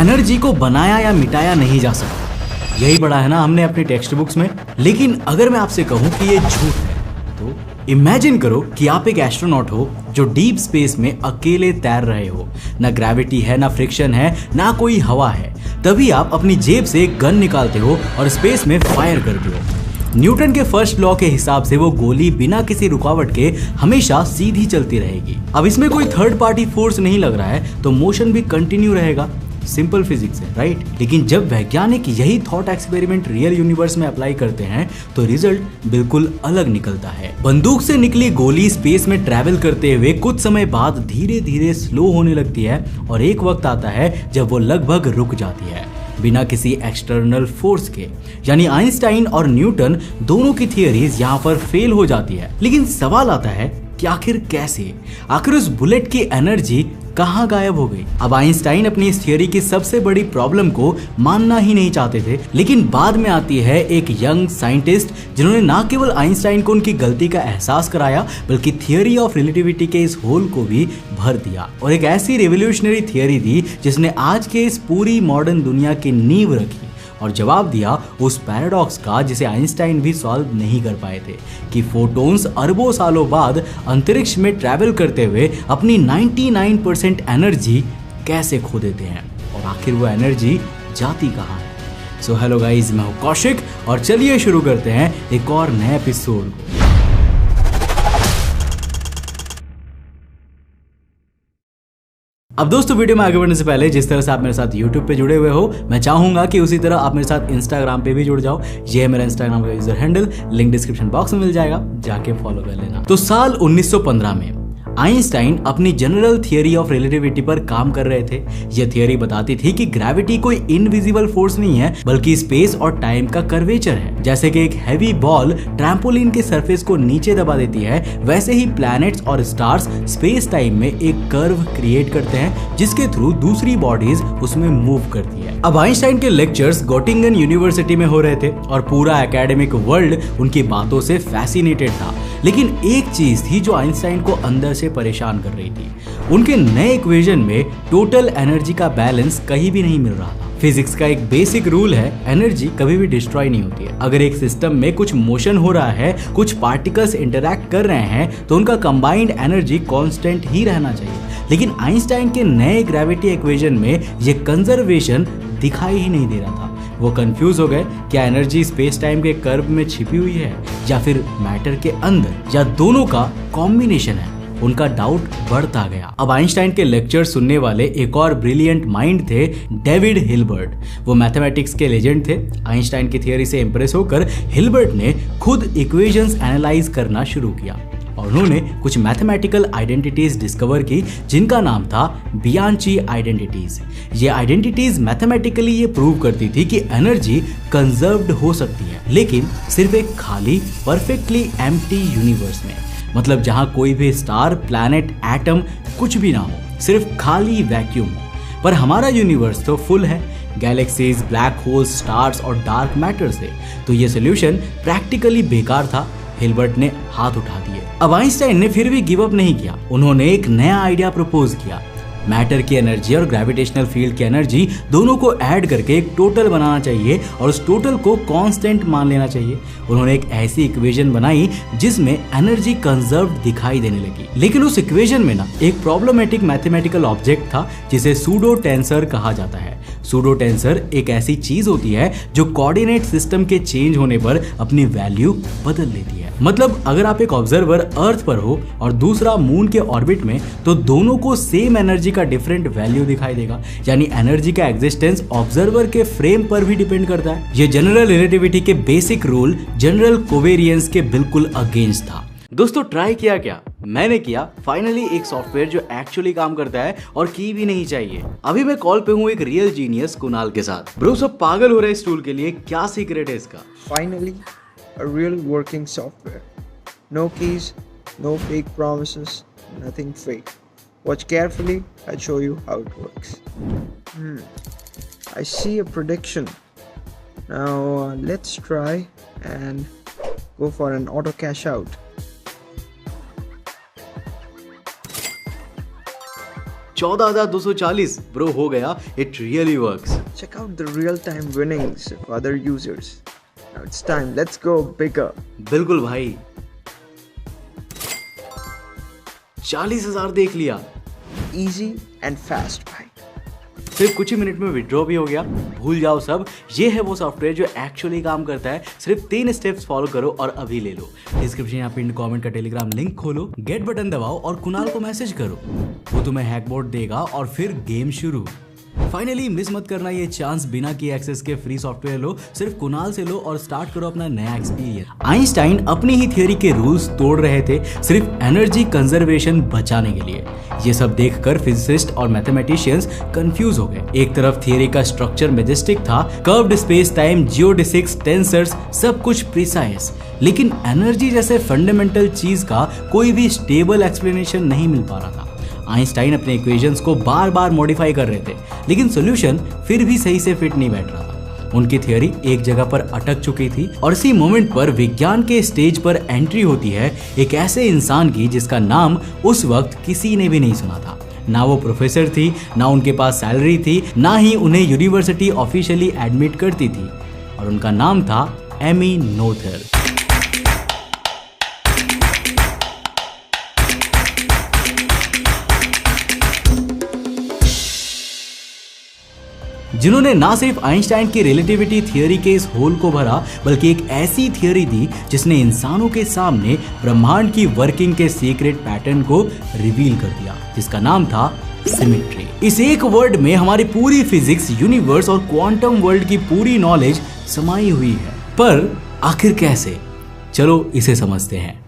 Energy को बनाया या मिटाया नहीं जा सकता, यही पढ़ा है ना हमने अपनी टेक्स्ट बुक्स में। लेकिन अगर मैं आपसे कहूं कि ये झूठ है, तो इमेजिन करो कि आप एक एस्ट्रोनॉट हो जो डीप स्पेस में अकेले तैर रहे हो। ना ग्रेविटी है, ना फ्रिक्शन है, ना कोई हवा है। तभी आप अपनी जेब से एक गन निकालते हो और स्पेस में फायर करते हो। न्यूटन के फर्स्ट लॉ के हिसाब से वो गोली बिना किसी रुकावट के हमेशा सीधी चलती रहेगी। अब इसमें कोई थर्ड पार्टी फोर्स नहीं लग रहा है तो मोशन भी कंटिन्यू रहेगा। सिंपल फिजिक्स है, राइट? लेकिन जब वैज्ञानिक यही थॉट एक्सपेरिमेंट रियल यूनिवर्स में अप्लाई करते हैं तो रिजल्ट बिल्कुल अलग निकलता है। बंदूक से निकली गोली स्पेस में ट्रैवल करते हुए कुछ समय बाद धीरे धीरे स्लो होने लगती है और एक वक्त आता है जब वो लगभग रुक जाती है बिना किसी एक्सटर्नल फोर्स के। यानी आइंस्टाइन और न्यूटन दोनों की थियरीज यहाँ पर फेल हो जाती है। लेकिन सवाल आता है कि आखिर कैसे? आखिर उस बुलेट की एनर्जी कहाँ गायब हो गई? अब आइंस्टाइन अपनी इस थियरी की सबसे बड़ी प्रॉब्लम को मानना ही नहीं चाहते थे। लेकिन बाद में आती है एक यंग साइंटिस्ट जिन्होंने ना केवल आइंस्टाइन को उनकी गलती का एहसास कराया बल्कि थियरी ऑफ रिलेटिविटी के इस होल को भी भर दिया और एक ऐसी रेवोल्यूशनरी थियरी दी जिसने आज के इस पूरी मॉडर्न दुनिया की नींव रखी और जवाब दिया उस पैराडॉक्स का जिसे आइंस्टाइन भी सॉल्व नहीं कर पाए थे कि फोटॉन्स अरबों सालों बाद अंतरिक्ष में ट्रैवल करते हुए अपनी 99% एनर्जी कैसे खो देते हैं और आखिर वो एनर्जी जाती कहाँ है। सो हेलो गाइस, मैं हूं कौशिक और चलिए शुरू करते हैं एक और नए एपिसोड को। अब दोस्तों, वीडियो में आगे बढ़ने से पहले जिस तरह से आप मेरे साथ YouTube पे जुड़े हुए हो, मैं चाहूंगा कि उसी तरह आप मेरे साथ Instagram पे भी जुड़ जाओ। ये है मेरा Instagram का user handle, link description box में मिल जाएगा, जाके फॉलो कर लेना। तो साल 1915 में आइंस्टाइन अपनी जनरल थियरी ऑफ रिलेटिविटी पर काम कर रहे थे। यह थियरी बताती थी कि ग्रेविटी कोई इनविजिबल फोर्स नहीं है बल्कि स्पेस और टाइम का कर्वेचर है। जैसे कि एक हैवी बॉल ट्रैम्पोलिन के सरफेस को नीचे दबा देती है, वैसे ही प्लैनेट्स और स्टार्स स्पेस टाइम में एक कर्व क्रिएट करते हैं जिसके थ्रू दूसरी बॉडीज उसमें मूव करती है। अब आइंस्टाइन के लेक्चर्स गोटिंगन यूनिवर्सिटी में हो रहे थे और पूरा एकेडमिक वर्ल्ड उनकी बातों से फैसिनेटेड था। लेकिन एक चीज थी जो आइंस्टाइन को अंदर से परेशान कर रही थी। उनके नए इक्वेशन में टोटल एनर्जी का बैलेंस कहीं भी नहीं मिल रहा था। फिजिक्स का एक बेसिक रूल है, एनर्जी कभी भी डिस्ट्रॉय नहीं होती है। अगर एक सिस्टम में कुछ मोशन हो रहा है, कुछ पार्टिकल्स इंटरैक्ट कर रहे हैं तो उनका कंबाइंड एनर्जी कांस्टेंट ही रहना चाहिए। लेकिन आइंस्टाइन के नए ग्रेविटी इक्वेशन में ये कंजर्वेशन दिखाई ही नहीं दे रहा था। वो कंफ्यूज हो गए, क्या एनर्जी स्पेस टाइम के कर्व में छिपी हुई है या फिर मैटर के अंदर या दोनों का कॉम्बिनेशन है? उनका डाउट बढ़ता गया। अब आइंस्टाइन के लेक्चर सुनने वाले एक और ब्रिलियंट माइंड थे, डेविड हिल्बर्ट। वो मैथमेटिक्स के लेजेंड थे। आइंस्टाइन की थियरी से इंप्रेस होकर हिल्बर्ट ने खुद इक्वेशंस एनालाइज करना शुरू किया और उन्होंने कुछ मैथमेटिकल आइडेंटिटीज डिस्कवर की जिनका नाम था बियांची आइडेंटिटीज। ये आइडेंटिटीज मैथमेटिकली ये प्रूव करती थी कि एनर्जी कंजर्व्ड हो सकती है, लेकिन सिर्फ एक खाली परफेक्टली एम्प्टी यूनिवर्स में। मतलब जहां कोई भी स्टार, प्लैनेट, एटम कुछ भी ना हो, सिर्फ खाली वैक्यूम हो। पर हमारा यूनिवर्स तो फुल है गैलेक्सीज, ब्लैक होल्स, स्टार्स और डार्क मैटर से। तो ये सोल्यूशन प्रैक्टिकली बेकार था। हिल्बर्ट ने हाथ उठा दिए। अब आइंस्टाइन ने फिर भी गिव अप नहीं किया। उन्होंने एक नया आइडिया प्रपोज किया। मैटर की एनर्जी और ग्रेविटेशनल फील्ड की एनर्जी दोनों को ऐड करके एक टोटल बनाना चाहिए और उस टोटल को कांस्टेंट मान लेना चाहिए। उन्होंने एक ऐसी इक्वेशन बनाई जिसमें एनर्जी कंजर्व्ड दिखाई देने लगी। लेकिन उस इक्वेशन में ना एक प्रॉब्लमेटिक मैथमेटिकल ऑब्जेक्ट था जिसे सूडो टेंसर कहा जाता है। सूडो टेंसर एक ऐसी चीज होती है जो कोऑर्डिनेट सिस्टम के चेंज होने पर अपनी वैल्यू बदल लेती है। मतलब अगर आप एक ऑब्जर्वर अर्थ पर हो और दूसरा मून के ऑर्बिट में, तो दोनों को सेम एनर्जी का डिफरेंट वैल्यू दिखाई देगा। यानी एनर्जी का एग्जिस्टेंस ऑब्जर्वर के फ्रेम पर भी डिपेंड करता है। ये जनरल रिलेटिविटी के बेसिक रूल जनरल कोवेरियंस के बिल्कुल अगेंस्ट था। दोस्तों, ट्राई किया क्या? मैंने किया। फाइनली एक सॉफ्टवेयर जो एक्चुअली काम करता है और की भी नहीं चाहिए। अभी मैं कॉल पे हूँ एक रियल जीनियस कुणाल के साथ। ब्रो, सब पागल हो रहे हैं इस टूल के लिए। क्या सीक्रेट है इसका? Finally a real working software. No keys, no fake promises, nothing fake. Watch carefully, I'll show you how it works. I see a prediction. Now let's try and go for an auto cash out. 14,240 bro हो गया, it really works. Check out the real-time winnings of other users. Now it's time, let's go bigger. बिल्कुल भाई, 40,000 देख लिया। Easy and fast, भाई। सिर्फ कुछ ही minute में विड्रॉ भी हो गया। भूल जाओ सब, ये है वो सॉफ्टवेयर जो एक्चुअली काम करता है। सिर्फ 3 स्टेप्स फॉलो करो और अभी ले लो। डिस्क्रिप्शन या पिन कमेंट का टेलीग्राम लिंक खोलो, गेट बटन दबाओ और कुणाल को मैसेज करो, वो तुम्हें हैकबोर्ड देगा और फिर गेम शुरू। फाइनली मिस मत करना ये चांस, बिना की एक्सेस के फ्री सॉफ्टवेयर लो, सिर्फ कुणाल से लो और स्टार्ट करो अपना नया एक्सपीरियंस। आइंस्टाइन अपनी ही थियरी के रूल्स तोड़ रहे थे सिर्फ एनर्जी कंजर्वेशन बचाने के लिए। ये सब देखकर फिजिसिस्ट और मैथमेटिशियंस कंफ्यूज हो गए। एक तरफ थियरी का स्ट्रक्चर मैजेस्टिक था, curved space time, geodesics, tensors, सब कुछ प्रिसाइज, लेकिन एनर्जी जैसे फंडामेंटल चीज का कोई भी स्टेबल एक्सप्लेनेशन नहीं मिल पा रहा था। आइंस्टाइन अपने इक्वेशंस को बार बार मॉडिफाई कर रहे थे, लेकिन सॉल्यूशन फिर भी सही से फिट नहीं बैठ रहा था। उनकी थियरी एक जगह पर अटक चुकी थी और इसी मोमेंट पर विज्ञान के स्टेज पर एंट्री होती है एक ऐसे इंसान की जिसका नाम उस वक्त किसी ने भी नहीं सुना था। ना वो प्रोफेसर थी, ना उनके पास सैलरी थी, ना ही उन्हें यूनिवर्सिटी ऑफिशियली एडमिट करती थी, और उनका नाम था एमी नोथर। जिन्होंने ना सिर्फ आइंस्टाइन की रिलेटिविटी थियरी के इस होल को भरा, बल्कि एक ऐसी थियरी दी जिसने इंसानों के सामने ब्रह्मांड की वर्किंग के सीक्रेट पैटर्न को रिवील कर दिया, जिसका नाम था सिमेट्री। इस एक वर्ड में हमारी पूरी फिजिक्स, यूनिवर्स और क्वांटम वर्ल्ड की पूरी नॉलेज समाई हुई है। पर आखिर कैसे? चलो इसे समझते हैं।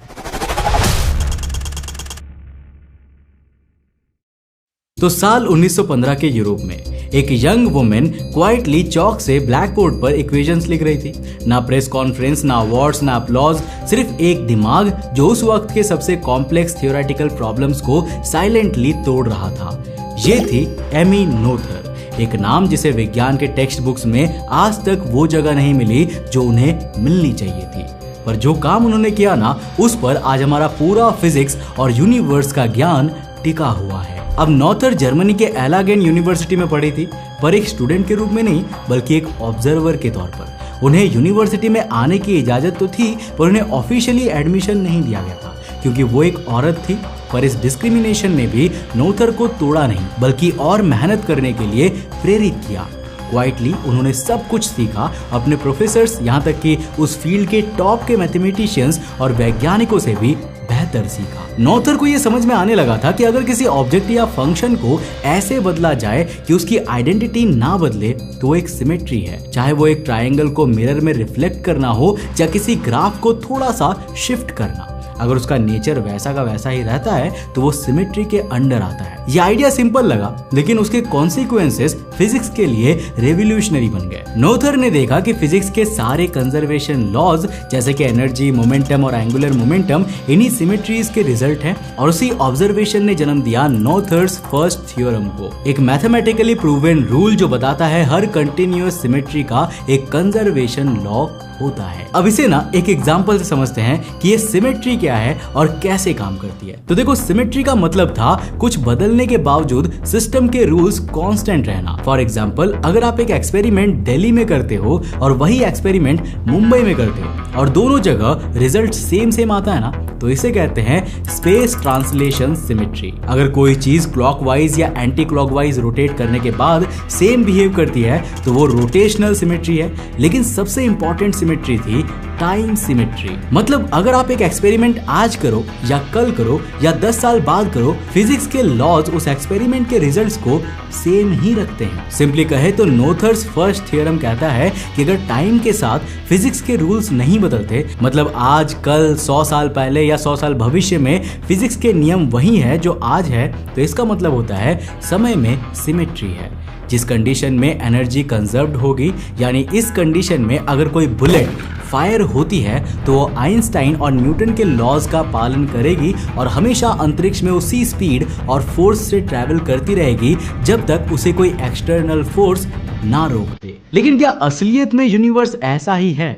तो साल 1915 के यूरोप में एक यंग वुमेन क्वाइटली चौक से ब्लैक बोर्ड पर इक्वेशंस लिख रही थी। ना प्रेस कॉन्फ्रेंस, ना अवार्ड्स, ना अपलॉज, सिर्फ एक दिमाग जो उस वक्त के सबसे कॉम्प्लेक्स थियोरेटिकल प्रॉब्लम्स को साइलेंटली तोड़ रहा था। ये थी एमी नोथर, एक नाम जिसे विज्ञान के टेक्स्ट बुक्स में आज तक वो जगह नहीं मिली जो उन्हें मिलनी चाहिए थी। पर जो काम उन्होंने किया ना, उस पर आज हमारा पूरा फिजिक्स और यूनिवर्स का ज्ञान टिका हुआ है। अब नोथर जर्मनी के एलागेन यूनिवर्सिटी में पढ़ी थी, पर एक स्टूडेंट के रूप में नहीं, बल्कि एक ऑब्जर्वर के तौर पर। उन्हें यूनिवर्सिटी में आने की इजाजत तो थी, पर उन्हें ऑफिशियली एडमिशन नहीं दिया गया था, क्योंकि वो एक औरत थी। पर इस डिस्क्रिमिनेशन ने भी नोथर को तोड़ा नहीं, बल्कि और मेहनत करने के लिए प्रेरित किया। क्वाइटली उन्होंने सब कुछ सीखा, अपने प्रोफेसर्स, यहाँ तक कि उस फील्ड के टॉप के मैथमेटिशियंस और वैज्ञानिकों से भी बेहतर सीखा। नोथर को यह समझ में आने लगा था कि अगर किसी ऑब्जेक्ट या फंक्शन को ऐसे बदला जाए कि उसकी आइडेंटिटी ना बदले, तो वो एक सिमेट्री है। चाहे वो एक ट्रायंगल को मिरर में रिफ्लेक्ट करना हो या किसी ग्राफ को थोड़ा सा शिफ्ट करना, अगर उसका नेचर वैसा का वैसा ही रहता है तो वो सिमेट्री के अंडर आता है। ये आइडिया सिंपल लगा, लेकिन उसके कॉन्सिक्वेंसेस फिजिक्स के लिए रेवोल्यूशनरी बन गए। नोथर ने देखा कि फिजिक्स के सारे कंजर्वेशन लॉज, जैसे कि एनर्जी, मोमेंटम और एंगुलर मोमेंटम, इन्हीं सिमेट्रीज के रिजल्ट हैं, और उसी ऑब्जर्वेशन ने जन्म दिया नोथर्स फर्स्ट थ्योरम को, एक मैथमेटिकली प्रूवन रूल जो बताता है हर कंटिन्यूअस सिमेट्री का एक कंजर्वेशन लॉ होता है। अब इसे ना एक एग्जांपल से समझते हैं कि ये सिमेट्री क्या है और कैसे काम करती है। तो देखो, सिमेट्री का मतलब था कुछ बदलने के बावजूद सिस्टम के रूल्स कांस्टेंट रहना। फॉर एग्जांपल, अगर आप एक एक्सपेरिमेंट दिल्ली में करते हो और वही एक्सपेरिमेंट मुंबई में करते हो और दोनों जगह रिजल्ट सेम आता है ना, तो इसे कहते हैं स्पेस ट्रांसलेशन सिमेट्री। अगर कोई चीज क्लॉकवाइज या एंटी क्लॉकवाइज रोटेट करने के बाद सेम बिहेव करती है तो वो रोटेशनल सिमेट्री है। लेकिन सबसे इंपॉर्टेंट सिमेट्री थी टाइम सिमेट्री। मतलब अगर आप एक एक्सपेरिमेंट आज करो या कल करो या 10 साल बाद करो, फिजिक्स के लॉज उस एक्सपेरिमेंट के रिजल्ट्स को सेम ही रखते हैं। सिंपली कहे तो नोथर्स फर्स्ट थ्योरम कहता है कि अगर टाइम के साथ फिजिक्स के रूल्स नहीं बदलते, मतलब आज, कल, 100 साल पहले या 100 साल भविष्य में फिजिक्स के नियम वही है जो आज है, तो इसका मतलब होता है समय में सिमेट्री है। जिस कंडीशन में एनर्जी कंजर्व्ड होगी, यानी इस कंडीशन में अगर कोई बुलेट फायर होती है तो वो आइंस्टाइन और न्यूटन के लॉज का पालन करेगी और हमेशा अंतरिक्ष में उसी स्पीड और फोर्स से ट्रैवल करती रहेगी जब तक उसे कोई एक्सटर्नल फोर्स ना रोक दे। लेकिन क्या असलियत में यूनिवर्स ऐसा ही है?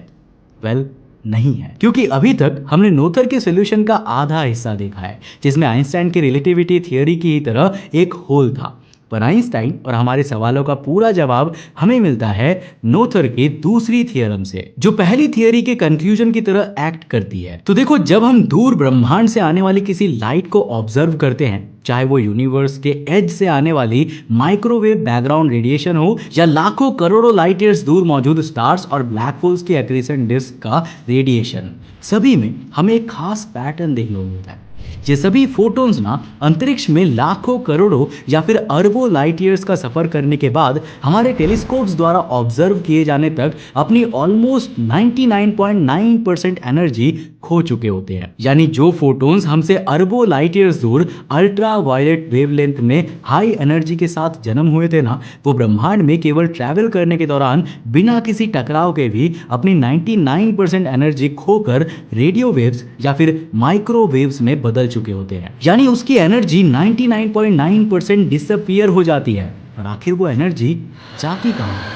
वेल, नहीं है, क्योंकि अभी तक हमने नोथर के सॉल्यूशन का आधा हिस्सा देखा है, जिसमें आइंस्टाइन की रिलेटिविटी थियोरी की ही तरह एक होल था। पर आइंस्टाइन और हमारे सवालों का पूरा जवाब हमें मिलता है नोथर की दूसरी थियरम से, जो पहली थियरी के कंक्लूजन की तरह एक्ट करती है। तो देखो, जब हम दूर ब्रह्मांड से आने वाली किसी लाइट को ऑब्जर्व करते हैं, चाहे वो यूनिवर्स के एज से आने वाली माइक्रोवेव बैकग्राउंड रेडिएशन हो या लाखों करोड़ों लाइट ईयर्स दूर मौजूद स्टार्स और ब्लैक होल्स के एक्रेशन डिस्क का रेडिएशन, सभी में हमें एक खास पैटर्न देखने को मिलता है। ये सभी फोटॉन्स ना अंतरिक्ष में लाखों करोड़ों या फिर अरबों लाइट ईयर्स का सफर करने के बाद हमारे टेलीस्कोप्स द्वारा ऑब्जर्व किए जाने तक अपनी ऑलमोस्ट 99.9% एनर्जी खो चुके होते हैं। यानी जो फोटॉन्स हमसे अरबों लाइट ईयर्स दूर अल्ट्रा वायलेट वेवलेंथ में हाई एनर्जी के साथ जन्म हुए थे ना, वो ब्रह्मांड में केवल ट्रैवल करने के दौरान बिना किसी टकराव के भी अपनी 99% एनर्जी खोकर रेडियो वेव्स या फिर माइक्रोवेव्स में बदल चुके होते हैं। यानी उसकी एनर्जी 99.9% डिसअपीयर हो जाती है। और आखिर वो एनर्जी जाती कहां है?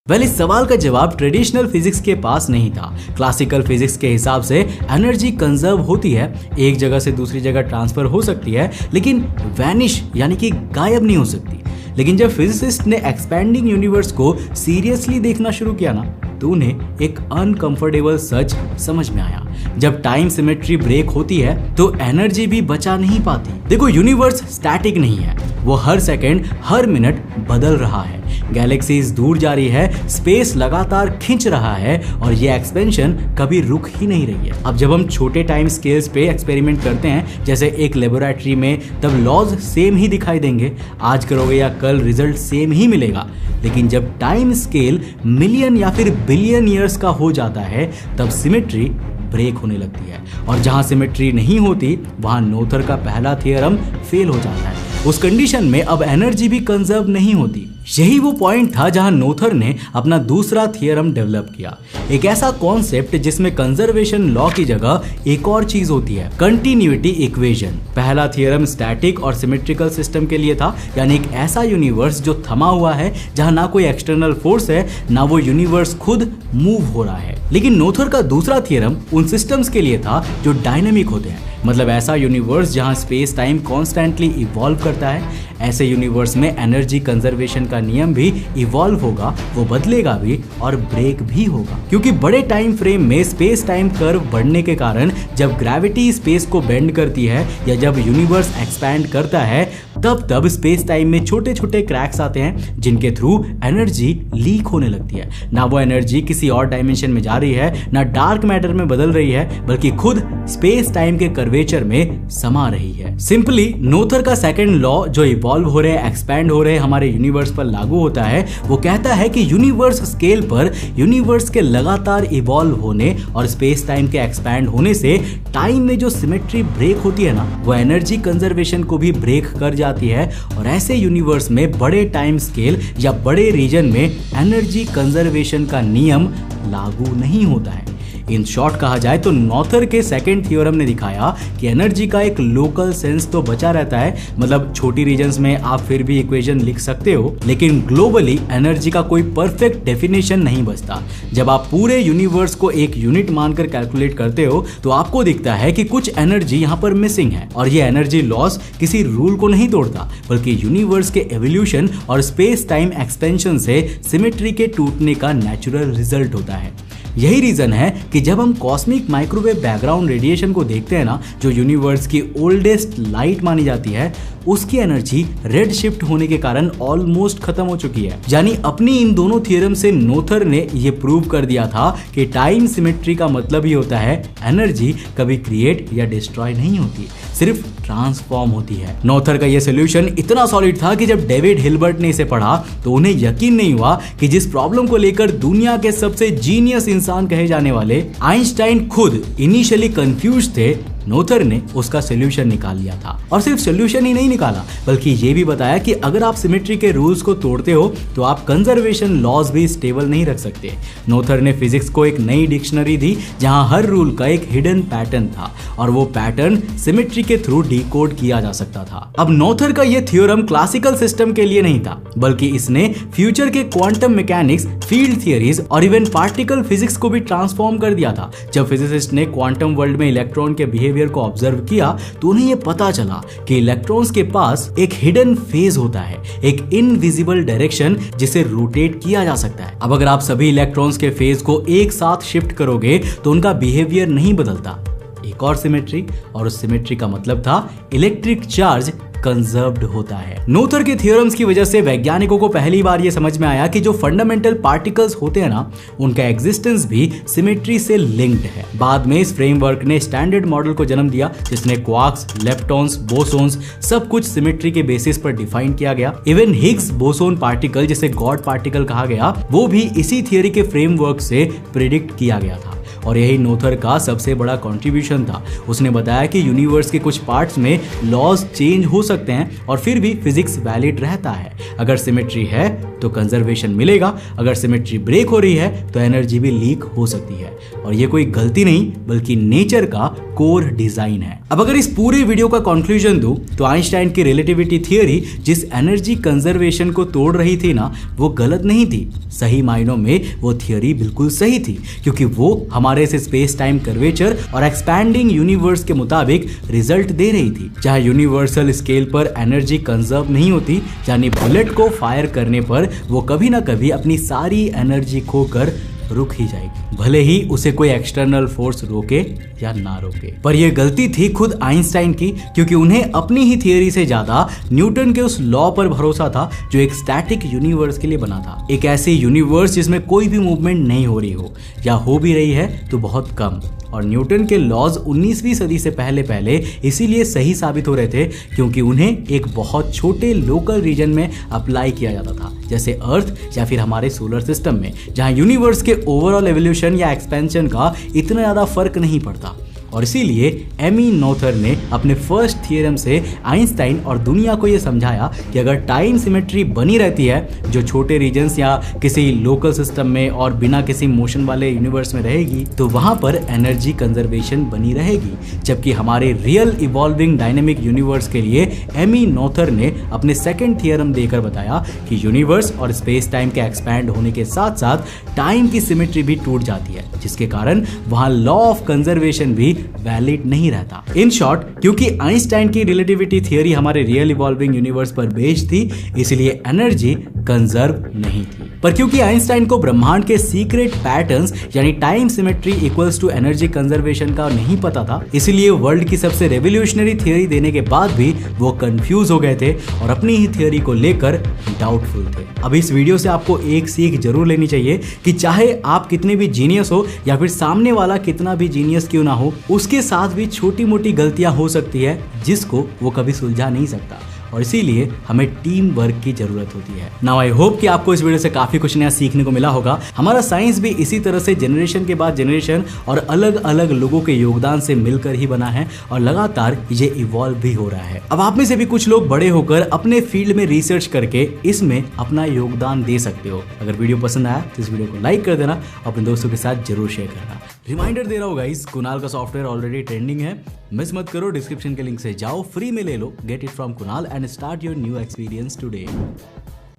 इस सवाल का जवाब ट्रेडिशनल फिजिक्स के पास नहीं था। क्लासिकल फिजिक्स के हिसाब से एनर्जी कंजर्व होती है, एक जगह से दूसरी जगह ट्रांसफर हो सकती है, लेकिन वैनिश यानी कि गायब नहीं हो सकती। लेकिन जब फिजिसिस्ट ने एक्सपैंडिंग यूनिवर्स को सीरियसली देखना शुरू किया ना, तो उन्हें एक अनकंफर्टेबल सच समझ में आया। जब टाइम सिमेट्री ब्रेक होती है तो एनर्जी भी बचा नहीं पाती। देखो, यूनिवर्स स्टैटिक नहीं है, वो हर सेकंड हर मिनट बदल रहा है। गैलेक्सीज दूर जा रही है, स्पेस लगातार खिंच रहा है और ये एक्सपेंशन कभी रुक ही नहीं रही है। अब जब हम छोटे टाइम स्केल्स पे एक्सपेरिमेंट करते हैं, जैसे एक लेबोरेटरी में, तब लॉज सेम ही दिखाई देंगे। आज करोगे या कल रिजल्ट सेम ही मिलेगा। लेकिन जब टाइम स्केल मिलियन या फिर बिलियन ईयर्स का हो जाता है, तब सिमेट्री ब्रेक होने लगती है। और जहां सिमेट्री नहीं होती, वहां नोथर का पहला थियरम फेल हो जाता है। उस कंडीशन में अब एनर्जी भी कंजर्व नहीं होती। यही वो पॉइंट था जहां नोथर ने अपना दूसरा थियरम डेवलप किया, एक ऐसा कॉन्सेप्ट जिसमें कंजर्वेशन लॉ की जगह एक और चीज होती है, कंटिन्यूटी इक्वेशन। पहला थियरम स्टैटिक और सिमेट्रिकल सिस्टम के लिए था, यानी एक ऐसा यूनिवर्स जो थमा हुआ है, जहां ना कोई एक्सटर्नल फोर्स है, ना वो यूनिवर्स खुद मूव हो रहा है। लेकिन नोथर का दूसरा थियरम उन सिस्टम्स के लिए था जो डायनेमिक होते हैं, मतलब ऐसा यूनिवर्स जहां स्पेस टाइम कॉन्स्टेंटली इवॉल्व करता है। ऐसे यूनिवर्स में एनर्जी कंजर्वेशन का नियम भी इवॉल्व होगा, वो बदलेगा भी और ब्रेक भी होगा, क्योंकि बड़े टाइम फ्रेम में स्पेस टाइम कर्व बढ़ने के कारण जब ग्रेविटी स्पेस को बेंड करती है या जब यूनिवर्स एक्सपैंड करता है, तब स्पेस टाइम में छोटे छोटे क्रैक्स आते हैं, जिनके थ्रू एनर्जी लीक होने लगती है। ना वो एनर्जी किसी और डायमेंशन में जा रही है, ना डार्क मैटर में बदल रही है, बल्कि खुद स्पेस टाइम के कर्वेचर में समा रही है। सिंपली नोथर का सेकंड लॉ जो इवॉल्व हो रहे, एक्सपैंड हो रहे हमारे यूनिवर्स पर लागू होता है। वो कहता है कि यूनिवर्स स्केल पर यूनिवर्स के लगातार इवॉल्व होने और स्पेस टाइम के एक्सपैंड होने से टाइम में जो सिमेट्री ब्रेक होती है ना, वो एनर्जी कंजर्वेशन को भी ब्रेक कर जाती है। और ऐसे यूनिवर्स में बड़े टाइम स्केल या बड़े रीजन में एनर्जी कंजर्वेशन का नियम लागू नहीं होता है। इन शॉर्ट कहा जाए तो नोथर के सेकंड थ्योरम ने दिखाया कि एनर्जी का एक लोकल सेंस तो बचा रहता है, मतलब छोटी रीजन्स में आप फिर भी इक्वेशन लिख सकते हो, लेकिन ग्लोबली एनर्जी का कोई परफेक्ट डेफिनेशन नहीं बचता। जब आप पूरे यूनिवर्स को एक यूनिट मानकर कैलकुलेट करते हो तो आपको दिखता है कि कुछ एनर्जी यहाँ पर मिसिंग है, और ये एनर्जी लॉस किसी रूल को नहीं तोड़ता, बल्कि यूनिवर्स के एवोल्यूशन और स्पेस टाइम एक्सपेंशन से सिमेट्री के टूटने का नेचुरल रिजल्ट होता है। यही रीजन है कि जब हम कॉस्मिक माइक्रोवेव बैकग्राउंड रेडिएशन को देखते हैं ना, जो यूनिवर्स की ओल्डेस्ट लाइट मानी जाती है, उसकी एनर्जी रेड शिफ्ट होने के कारण ऑलमोस्ट खत्म हो चुकी है। यानी अपनी इन दोनों थ्योरम से नोथर ने ये प्रूव कर दिया था कि टाइम सिमेट्री का मतलब ही होता है एनर्जी कभी क्रिएट या डिस्ट्रॉय नहीं होती, सिर्फ ट्रांसफॉर्म होती है। नोथर का ये सोल्यूशन इतना सॉलिड था कि जब डेविड हिल्बर्ट ने इसे पढ़ा तो उन्हें यकीन नहीं हुआ कि जिस प्रॉब्लम को लेकर दुनिया के सबसे जीनियस इंसान कहे जाने वाले आइंस्टाइन खुद इनिशियली कंफ्यूज थे, नोथर ने उसका सोल्यूशन निकाल लिया था। और सिर्फ सोल्यूशन ही नहीं निकाला बल्कि ये भी बताया कि अगर आप सिमेट्री के रूल्स को तोड़ते हो तो आप कंजर्वेशन लॉज भी स्टेबल नहीं रख सकते। नोथर ने फिजिक्स को एक नई डिक्शनरी दी जहां हर रूल का एक हिडन पैटर्न था और वो पैटर्न सिमेट्री के थ्रू डिकोड किया जा सकता था। अब नोथर का ये थ्योरम क्लासिकल सिस्टम के लिए नहीं था बल्कि इसने फ्यूचर के क्वांटम मैकेनिक्स, फील्ड थियरीज और इवन पार्टिकल फिजिक्स को भी ट्रांसफॉर्म कर दिया था। जब फिजिसिस्ट ने क्वांटम वर्ल्ड में इलेक्ट्रॉन के बिहेवियर को ऑब्जर्व किया तो उन्हें यह पता चला कि इलेक्ट्रॉन्स के पास एक हिडन फेज होता है, एक इनविजिबल डायरेक्शन जिसे रोटेट किया जा सकता है। अब अगर आप सभी इलेक्ट्रॉन्स के फेज को एक साथ शिफ्ट करोगे तो उनका बिहेवियर नहीं बदलता। एक और सिमेट्री, और उस सिमेट्री का मतलब था इलेक्ट्रिक चार्ज कंजर्व्ड होता है। नोथर के थ्योरम्स की वजह से वैज्ञानिकों को पहली बार यह समझ में आया कि जो फंडामेंटल पार्टिकल्स होते हैं ना, उनका एग्जिस्टेंस भी सिमेट्री से लिंक्ड है। बाद में इस फ्रेमवर्क ने स्टैंडर्ड मॉडल को जन्म दिया जिसने क्वार्क्स, लेप्टॉन्स, बोसोन्स सब कुछ सिमेट्री के बेसिस पर डिफाइन किया गया। इवन हिग्स बोसोन पार्टिकल जिसे गॉड पार्टिकल कहा गया वो भी इसी थियरी के फ्रेमवर्क से प्रिडिक्ट किया गया था। और यही नोथर का सबसे बड़ा कंट्रीब्यूशन था। उसने बताया कि यूनिवर्स के कुछ पार्ट्स में लॉज चेंज हो सकते हैं और फिर भी फिजिक्स वैलिड रहता है। अगर सिमेट्री है तो कंजर्वेशन मिलेगा, अगर सिमेट्री ब्रेक हो रही है तो एनर्जी भी लीक हो सकती है। और ये कोई गलती नहीं बल्कि नेचर का कोर डिजाइन है। अब अगर इस पूरे वीडियो का कंक्लूजन दूं तो आइंस्टाइन की रिलेटिविटी थियरी जिस एनर्जी कंजर्वेशन को तोड़ रही थी ना, वो गलत नहीं थी। सही मायनों में वो थियरी बिल्कुल सही थी क्योंकि वो हमारे से स्पेस टाइम कर्वेचर और एक्सपैंडिंग यूनिवर्स के मुताबिक रिजल्ट दे रही थी। जहां यूनिवर्सल स्केल पर एनर्जी कंजर्व नहीं होती, यानी बुलेट को फायर करने पर वो कभी ना कभी अपनी सारी एनर्जी खोकर रुक ही जाएगी, भले ही उसे कोई एक्सटर्नल फोर्स रोके या ना रोके। पर यह गलती थी खुद आइंस्टाइन की क्योंकि उन्हें अपनी ही थियरी से ज्यादा न्यूटन के उस लॉ पर भरोसा था जो एक स्टैटिक यूनिवर्स के लिए बना था। एक ऐसे यूनिवर्स जिसमें कोई भी मूवमेंट नहीं हो रही हो या हो भी रही है तो बहुत कम। और न्यूटन के लॉज 19वीं सदी से पहले इसीलिए सही साबित हो रहे थे क्योंकि उन्हें एक बहुत छोटे लोकल रीजन में अप्लाई किया जाता था, जैसे अर्थ या फिर हमारे सोलर सिस्टम में, जहां यूनिवर्स के ओवरऑल एवोल्यूशन या एक्सपेंशन का इतना ज्यादा फर्क नहीं पड़ता। और इसीलिए एमी नोथर ने अपने फर्स्ट थियरम से आइंस्टाइन और दुनिया को यह समझाया कि अगर टाइम सिमेट्री बनी रहती है जो छोटे रीजन्स या किसी लोकल सिस्टम में और बिना किसी मोशन वाले यूनिवर्स में रहेगी तो वहां पर एनर्जी कंजर्वेशन बनी रहेगी। जबकि हमारे रियल इवॉल्विंग डायनेमिक यूनिवर्स के लिए एमी नोथर ने अपने सेकंड थियरम देकर बताया कि यूनिवर्स और स्पेस टाइम के एक्सपैंड होने के साथ साथ टाइम की सिमेट्री भी टूट जाती है, जिसके कारण वहां लॉ ऑफ कंजर्वेशन भी वैलिड नहीं रहता। इन शॉर्ट, क्योंकि आइंस्टाइन की रिलेटिविटी थियरी हमारे रियल इवॉल्विंग यूनिवर्स पर बेस्ड थी, इसलिए एनर्जी कंजर्व नहीं थी। पर क्योंकि आइंस्टाइन को ब्रह्मांड के सीक्रेट पैटर्न्स यानी time symmetry equals to energy conservation का नहीं पता था, इसलिए वर्ल्ड की सबसे रेवोल्यूशनरी थियरी देने के बाद भी वो कंफ्यूज हो गए थे और अपनी ही थियरी को लेकर डाउटफुल थे। अब इस वीडियो से आपको एक सीख जरूर लेनी चाहिए कि चाहे आप कितने भी जीनियस हो या फिर सामने वाला कितना भी जीनियस क्यों ना हो, उसके साथ भी छोटी मोटी गलतियां हो सकती है जिसको वो कभी सुलझा नहीं सकता। और इसीलिए हमें टीम वर्क की जरूरत होती है। नाउ आई होप कि आपको इस वीडियो से काफी कुछ नया सीखने को मिला होगा। हमारा साइंस भी इसी तरह से जनरेशन के बाद जनरेशन और अलग अलग लोगों के योगदान से मिलकर ही बना है और लगातार ये इवॉल्व भी हो रहा है। अब आप में से भी कुछ लोग बड़े होकर अपने फील्ड में रिसर्च करके इसमें अपना योगदान दे सकते हो। अगर वीडियो पसंद आया तो इस वीडियो को लाइक कर देना, अपने दोस्तों के साथ जरूर शेयर करना। रिमाइंडर दे रहा हूँ गाइस, कुणाल का सॉफ्टवेयर ऑलरेडी ट्रेंडिंग है, मिस मत करो। डिस्क्रिप्शन के लिंक से जाओ, फ्री में ले लो, get it from Kunal and start your new experience today.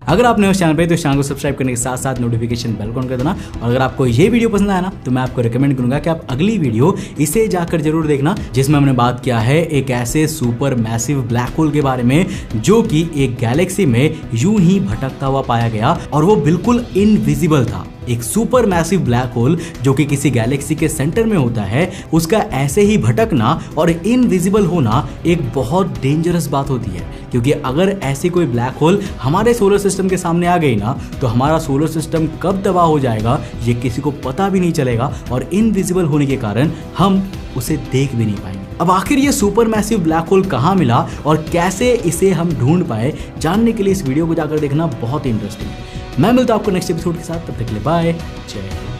अगर आपने उस चैनल पे तो इस चैनल को सब्सक्राइब करने के साथ साथ नोटिफिकेशन बेल ऑन कर देना। और अगर आपको ये वीडियो पसंद आया ना तो मैं आपको रिकमेंड करूंगा कि आप अगली वीडियो इसे जाकर जरूर देखना, जिसमें हमने बात किया है एक ऐसे सुपर मैसिव ब्लैक होल के बारे में जो कि एक गैलेक्सी में यूं ही भटकता हुआ पाया गया और वो बिल्कुल इनविजिबल था। एक सुपर मैसिव ब्लैक होल जो कि किसी गैलेक्सी के सेंटर में होता है, उसका ऐसे ही भटकना और इनविजिबल होना एक बहुत डेंजरस बात होती है, क्योंकि अगर ऐसी कोई ब्लैक होल हमारे सोलर सिस्टम के सामने आ गई ना तो हमारा सोलर सिस्टम कब तबाह हो जाएगा ये किसी को पता भी नहीं चलेगा और इनविजिबल होने के कारण हम उसे देख भी नहीं पाएंगे। अब आखिर ये सुपर मैसिव ब्लैक होल कहाँ मिला और कैसे इसे हम ढूंढ पाए, जानने के लिए इस वीडियो को जाकर देखना बहुत इंटरेस्टिंग है। मैं मिलता हूं आपको नेक्स्ट एपिसोड के साथ, तब तक के लिए बाय, जय हिंद।